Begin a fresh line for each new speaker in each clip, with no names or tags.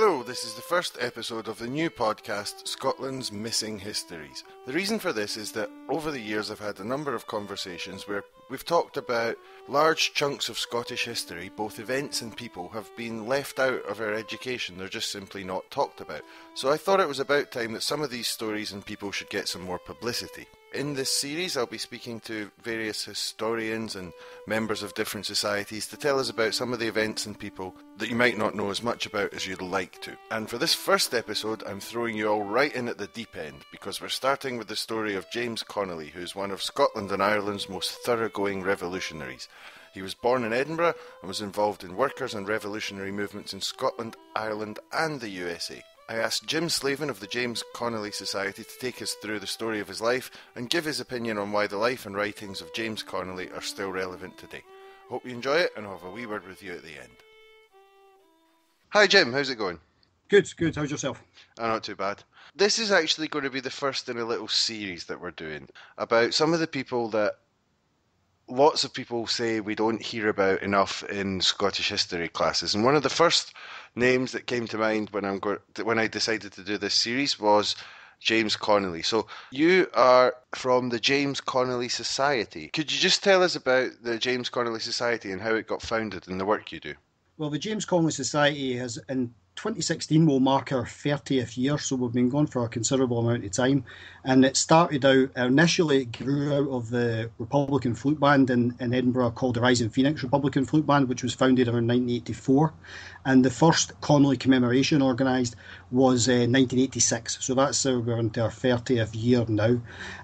Hello, this is the first episode of the new podcast, Scotland's Missing Histories. The reason for this is that over the years I've had a number of conversations where we've talked about large chunks of Scottish history, both events and people, have been left out of our education. They're just simply not talked about. So I thought it was about time that some of these stories and people should get some more publicity. In this series, I'll be speaking to various historians and members of different societies to tell us about some of the events and people that you might not know as much about as you'd like to. And for this first episode, I'm throwing you all right in at the deep end, because we're starting with the story of James Connolly, who's one of Scotland and Ireland's most thoroughgoing revolutionaries. He was born in Edinburgh and was involved in workers' and revolutionary movements in Scotland, Ireland and the USA. I asked Jim Slaven of the James Connolly Society to take us through the story of his life and give his opinion on why the life and writings of James Connolly are still relevant today. Hope you enjoy it, and I'll have a wee word with you at the end. Hi Jim, how's it going?
Good. How's yourself?
Not too bad. This is actually going to be the first in a little series that we're doing about some of the people that lots of people say we don't hear about enough in Scottish history classes. And one of the first names that came to mind when I decided to do this series was James Connolly. So you are from the James Connolly Society. Could you just tell us about the James Connolly Society and how it got founded and the work you do?
Well, the James Connolly Society has, in 2016, will mark our 30th year, so we've been going for a considerable amount of time. And it started out, initially it grew out of the Republican Flute Band in Edinburgh called the Rising Phoenix Republican Flute Band, which was founded around 1984. And the first Connolly commemoration organised was 1986. So that's we're into our 30th year now.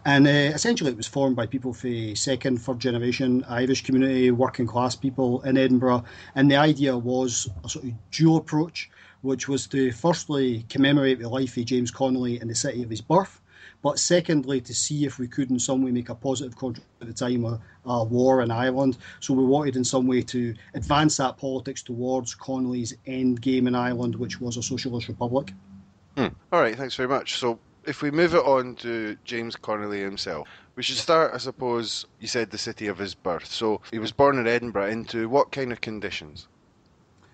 And essentially it was formed by people from the second, third generation Irish community, working class people in Edinburgh. And the idea was a sort of dual approach, which was to firstly commemorate the life of James Connolly in the city of his birth, but secondly to see if we could in some way make a positive contribution at the time of war in Ireland. So we wanted in some way to advance that politics towards Connolly's end game in Ireland, which was a socialist republic.
All right, thanks very much. So if we move it on to James Connolly himself, we should start, I suppose, you said the city of his birth. So he was born in Edinburgh into what kind of conditions?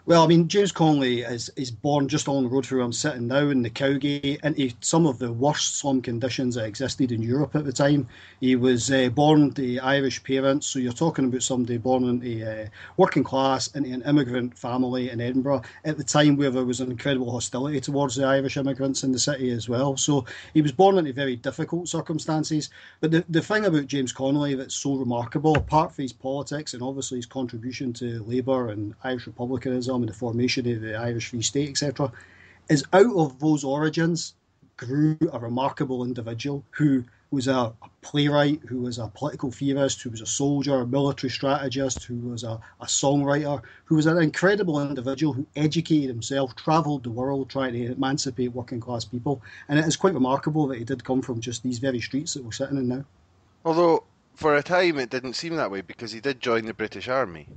Well, I mean, James Connolly is born just along the road from where I'm sitting now in the Cowgate into some of the worst slum conditions that existed in Europe at the time. He was born to Irish parents, so you're talking about somebody born into working class, into an immigrant family in Edinburgh at the time where there was an incredible hostility towards the Irish immigrants in the city as well. So he was born into very difficult circumstances. But the thing about James Connolly that's so remarkable, apart from his politics and obviously his contribution to Labour and Irish republicanism and the formation of the Irish Free State, etc., is out of those origins grew a remarkable individual who was a playwright, who was a political theorist, who was a soldier, a military strategist, who was a songwriter, who was an incredible individual who educated himself, travelled the world trying to emancipate working class people. And it is quite remarkable that he did come from just these very streets that we're sitting in now.
Although, for a time it didn't seem that way, because he did join the British Army.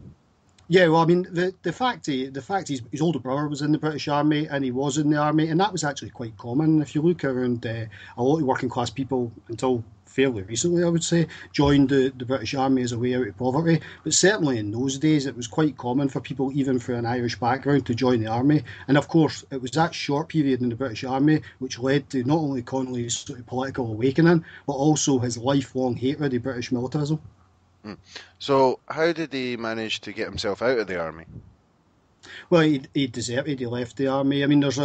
Yeah, well, I mean, the fact his older brother was in the British Army and he was in the army, and that was actually quite common. If you look around, a lot of working class people, until fairly recently, I would say, joined the British Army as a way out of poverty. But certainly in those days, it was quite common for people, even from an Irish background, to join the army. And of course, it was that short period in the British Army which led to not only Connolly's sort of political awakening, but also his lifelong hatred of British militarism.
So how did he manage to get himself out of the army?
Well, he deserted. He left the army. I mean, there's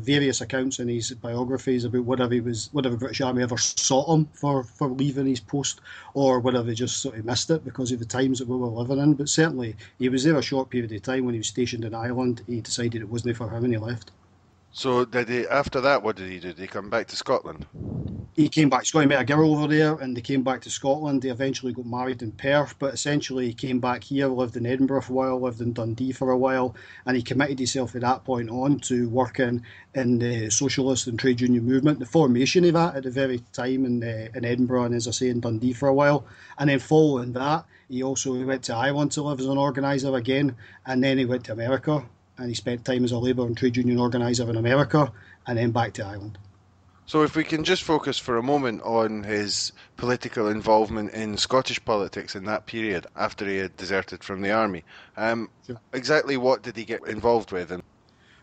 various accounts in his biographies about whether the British Army ever sought him for leaving his post, or whether they just sort of missed it because of the times that we were living in. But certainly, he was there a short period of time. When he was stationed in Ireland, he decided it wasn't for him and he left.
So after that, what did he do? Did he come back to Scotland?
He came back. He met a girl over there and they came back to Scotland. They eventually got married in Perth, but essentially he came back here, lived in Edinburgh for a while, lived in Dundee for a while, and he committed himself at that point on to working in the socialist and trade union movement, the formation of that at the very time in Edinburgh and, as I say, in Dundee for a while. And then following that, he went to Ireland to live as an organiser again, and then he went to America and he spent time as a labour and trade union organiser in America, and then back to Ireland.
So if we can just focus for a moment on his political involvement in Scottish politics in that period after he had deserted from the army. Sure. Exactly what did he get involved with?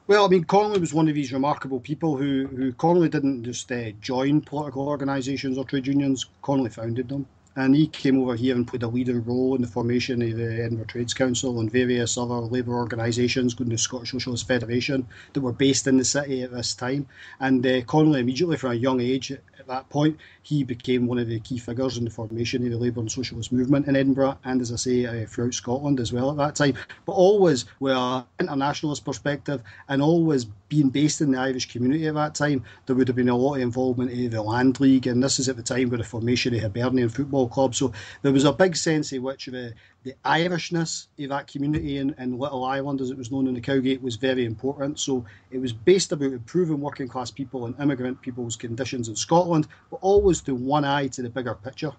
Well, I mean, Connolly was one of these remarkable people who Connolly didn't just join political organisations or trade unions. Connolly founded them. And he came over here and played a leading role in the formation of the Edinburgh Trades Council and various other labour organisations, including the Scottish Socialist Federation, that were based in the city at this time. And Connolly, immediately from a young age at that point, he became one of the key figures in the formation of the Labour and Socialist movement in Edinburgh and, as I say, throughout Scotland as well at that time. But always with an internationalist perspective and always being based in the Irish community at that time, there would have been a lot of involvement in the Land League, and this is at the time with the formation of Hibernian Football Club. So there was a big sense in which the Irishness of that community in Little Ireland, as it was known in the Cowgate, was very important. So it was based about improving working class people and immigrant people's conditions in Scotland, but always to one eye to the bigger picture.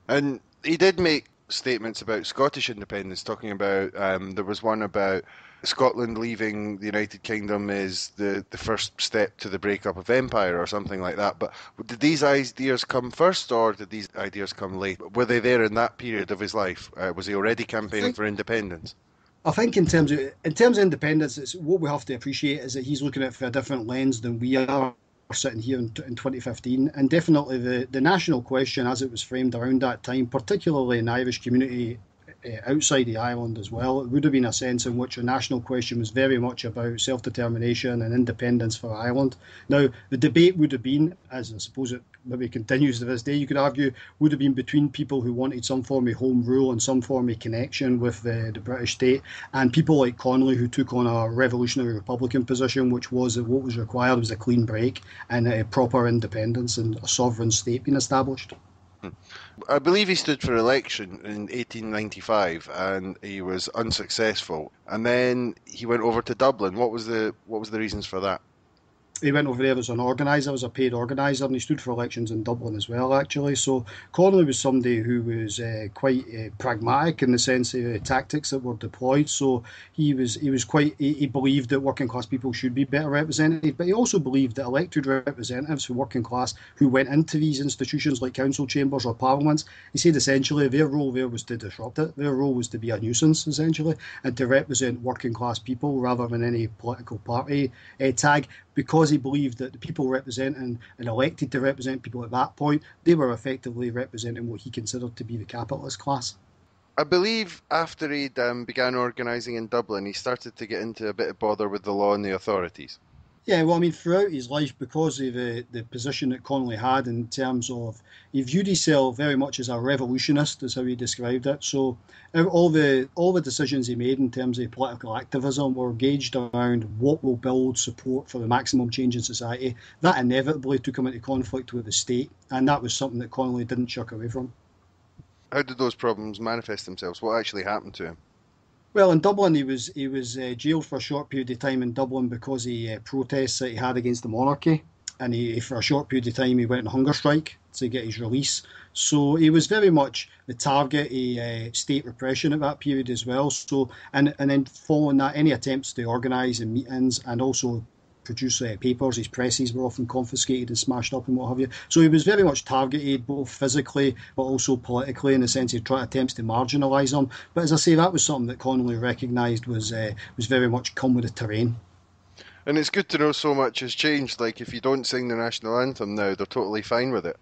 And he did make statements about Scottish independence, talking about there was one about Scotland leaving the United Kingdom is the first step to the breakup of empire or something like that. But did these ideas come first or did these ideas come late? Were they there in that period of his life? Was he already campaigning for independence?
I think in terms of independence, it's what we have to appreciate is that he's looking at it for a different lens than we are sitting here in 2015, and definitely the national question as it was framed around that time, particularly in the Irish community outside the island as well, it would have been a sense in which the national question was very much about self-determination and independence for Ireland. Now, the debate would have been, as I suppose it maybe continues to this day, you could argue, would have been between people who wanted some form of home rule and some form of connection with the British state, and people like Connolly who took on a revolutionary republican position, which was that what was required was a clean break and a proper independence and a sovereign state being established.
I believe he stood for election in 1895 and he was unsuccessful. And then he went over to Dublin. What was the reasons for that?
He went over there as an organiser, as a paid organiser, and he stood for elections in Dublin as well, actually. So Connolly was somebody who was quite pragmatic in the sense of the tactics that were deployed. So he believed that working class people should be better represented, but he also believed that elected representatives for working class who went into these institutions like council chambers or parliaments, he said essentially their role there was to disrupt it. Their role was to be a nuisance, essentially, and to represent working class people rather than any political party tag, because he believed that the people representing and elected to represent people at that point, they were effectively representing what he considered to be the capitalist class.
I believe after he began organising in Dublin, he started to get into a bit of bother with the law and the authorities.
Yeah, well, I mean, throughout his life, because of the position that Connolly had in terms of, he viewed himself very much as a revolutionist, is how he described it. So all the decisions he made in terms of political activism were gauged around what will build support for the maximum change in society. That inevitably took him into conflict with the state, and that was something that Connolly didn't shirk away from.
How did those problems manifest themselves? What actually happened to him?
Well, in Dublin, he was jailed for a short period of time in Dublin because of protests that he had against the monarchy, and for a short period of time he went on hunger strike to get his release. So he was very much the target of state repression at that period as well. So and then following that, any attempts to organise meetings and also produce papers, his presses were often confiscated and smashed up and what have you. So he was very much targeted both physically but also politically in the sense he tried attempts to marginalise him. But as I say, that was something that Connolly recognised was very much come with the terrain.
And it's good to know so much has changed. Like if you don't sing the national anthem now, they're totally fine with it.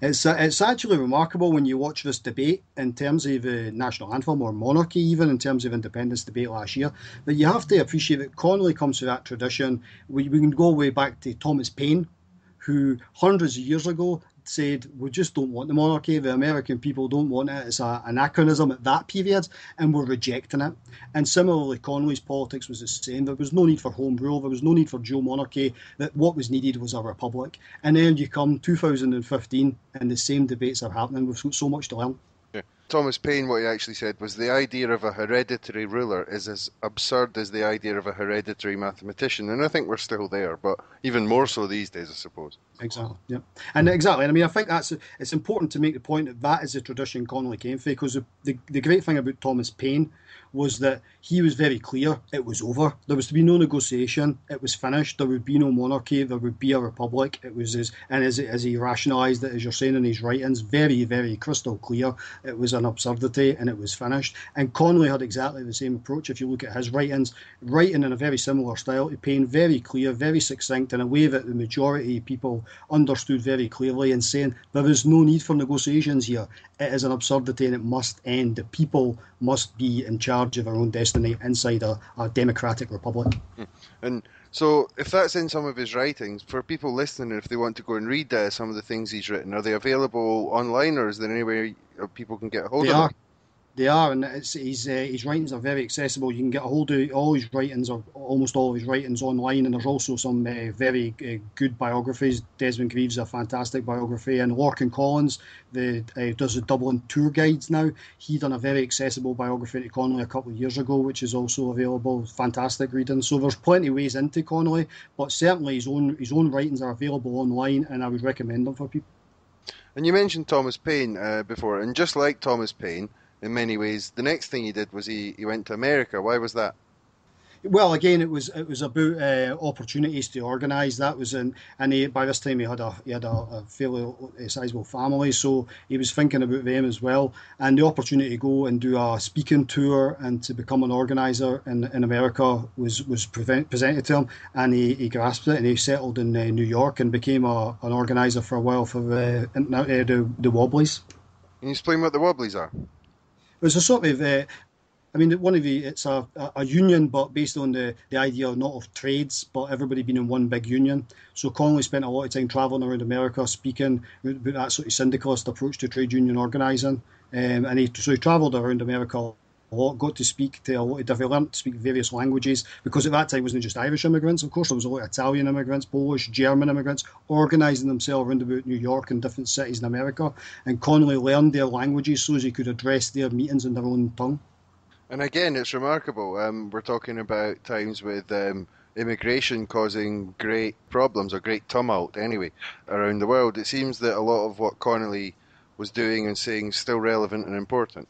It's actually remarkable when you watch this debate in terms of the national anthem or monarchy, even in terms of independence debate last year, that you have to appreciate that Connolly comes from that tradition. We can go way back to Thomas Paine, who hundreds of years ago said, we just don't want the monarchy, the American people don't want it, it's an anachronism at that period, and we're rejecting it. And similarly, Connolly's politics was the same. There was no need for home rule, there was no need for dual monarchy, that what was needed was a republic. And then you come 2015, and the same debates are happening. We've got so much to learn.
Yeah. Thomas Paine, what he actually said was the idea of a hereditary ruler is as absurd as the idea of a hereditary mathematician, and I think we're still there, but even more so these days, I suppose.
Exactly, yeah. And exactly, and I mean, I think it's important to make the point that is the tradition Connolly came from, because the great thing about Thomas Paine was that he was very clear it was over. There was to be no negotiation. It was finished. There would be no monarchy. There would be a republic. It was as he rationalised it, as you're saying in his writings, very, very crystal clear. It was an absurdity and it was finished. And Connolly had exactly the same approach. If you look at his writings, writing in a very similar style to Payne, very clear, very succinct, in a way that the majority of people understood very clearly, and saying there is no need for negotiations here. It is an absurdity and it must end. The people must be in charge of their own destiny inside a democratic republic.
And so, if that's in some of his writings, for people listening, if they want to go and read some of the things he's written, are they available online, or is there any way people can get a hold
They
of them?
are. They are, and his writings are very accessible. You can get a hold of all his writings, or almost all of his writings, online. And there's also some very good biographies. Desmond Greaves, a fantastic biography, and Lorcan Collins, does the Dublin tour guides now. He done a very accessible biography to Connolly a couple of years ago, which is also available. Fantastic reading. So there's plenty of ways into Connolly, but certainly his own writings are available online, and I would recommend them for people.
And you mentioned Thomas Paine before, and just like Thomas Paine, in many ways, the next thing he did was he went to America. Why was that?
Well, again, it was about opportunities to organise. That was and by this time he had a fairly sizable family, so he was thinking about them as well. And the opportunity to go and do a speaking tour and to become an organiser in America was presented to him, and he grasped it, and he settled in New York and became an organiser for a while for the Wobblies.
Can you explain what the Wobblies are?
It was a sort of I mean, it's a union, but based on the idea not of trades, but everybody being in one big union. So Connolly spent a lot of time travelling around America, speaking about that sort of syndicalist approach to trade union organising. And he travelled around America a lot, got to speak to a lot of different, learned to speak various languages, because at that time it wasn't just Irish immigrants, of course, there was a lot of Italian immigrants, Polish, German immigrants, organising themselves around about New York and different cities in America. And Connolly learned their languages so as he could address their meetings in their own tongue.
And again, it's remarkable. We're talking about times with immigration causing great problems or great tumult, anyway, around the world. It seems that a lot of what Connolly was doing and saying is still relevant and important.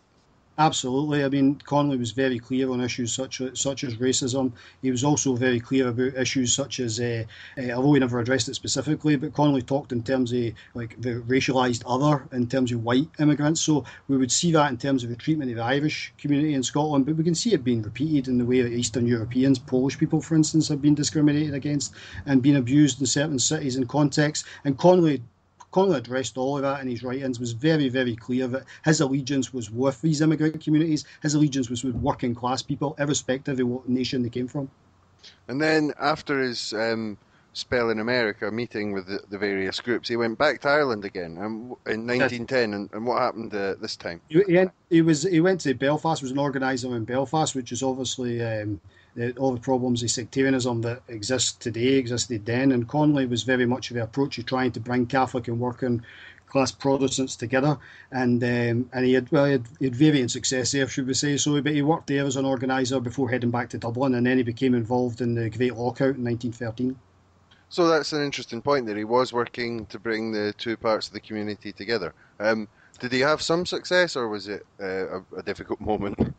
Absolutely. I mean, Connolly was very clear on issues such as racism. He was also very clear about issues such as, although he never addressed it specifically, but Connolly talked in terms of like the racialised other, in terms of white immigrants. So we would see that in terms of the treatment of the Irish community in Scotland, but we can see it being repeated in the way that Eastern Europeans, Polish people, for instance, have been discriminated against and been abused in certain cities and contexts. And Connolly addressed all of that in his writings, was very, very clear that his allegiance was with these immigrant communities, his allegiance was with working class people, irrespective of what nation they came from.
And then after his spell in America, meeting with the various groups, he went back to Ireland again in 1910. And what happened this time?
He went to Belfast, was an organiser in Belfast, which is obviously all the problems of sectarianism that exist today existed then. And Connolly was very much of the approach of trying to bring Catholic and working class Protestants together, and he had varying success there, should we say so. But he worked there as an organiser before heading back to Dublin, and then he became involved in the Great Lockout in 1913.
So that's an interesting point there. He was working to bring the two parts of the community together. Did he have some success, or was it a difficult moment?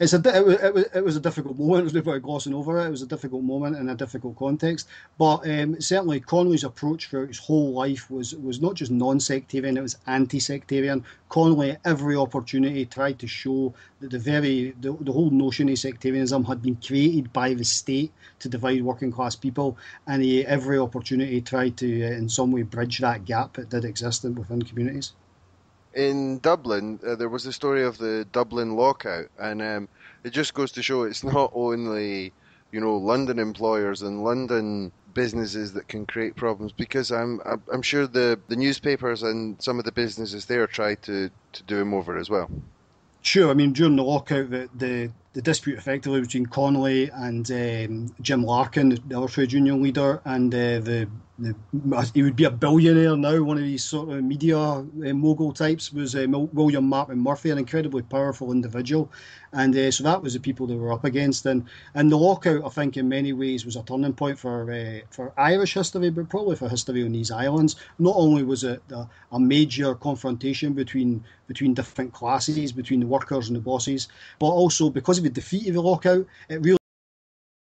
It was a difficult moment. There's no point glossing over it. It was a difficult moment in a difficult context. But certainly Connolly's approach throughout his whole life was not just non-sectarian, it was anti-sectarian. Connolly, at every opportunity, tried to show that the whole notion of sectarianism had been created by the state to divide working class people, and he, every opportunity, tried to in some way bridge that gap that did exist within communities.
In Dublin, there was the story of the Dublin lockout, and it just goes to show it's not only, London employers and London businesses that can create problems, because I'm sure the newspapers and some of the businesses there tried to do him over as well.
Sure, I mean, during the lockout, the dispute effectively between Connolly and Jim Larkin, the other trade union leader, and the he would be a billionaire now. One of these sort of media mogul types was William Martin Murphy, an incredibly powerful individual, and so that was the people they were up against. And the lockout, I think, in many ways was a turning point for Irish history, but probably for history on these islands. Not only was it a major confrontation between different classes, between the workers and the bosses, but also because of the defeat of the lockout, it really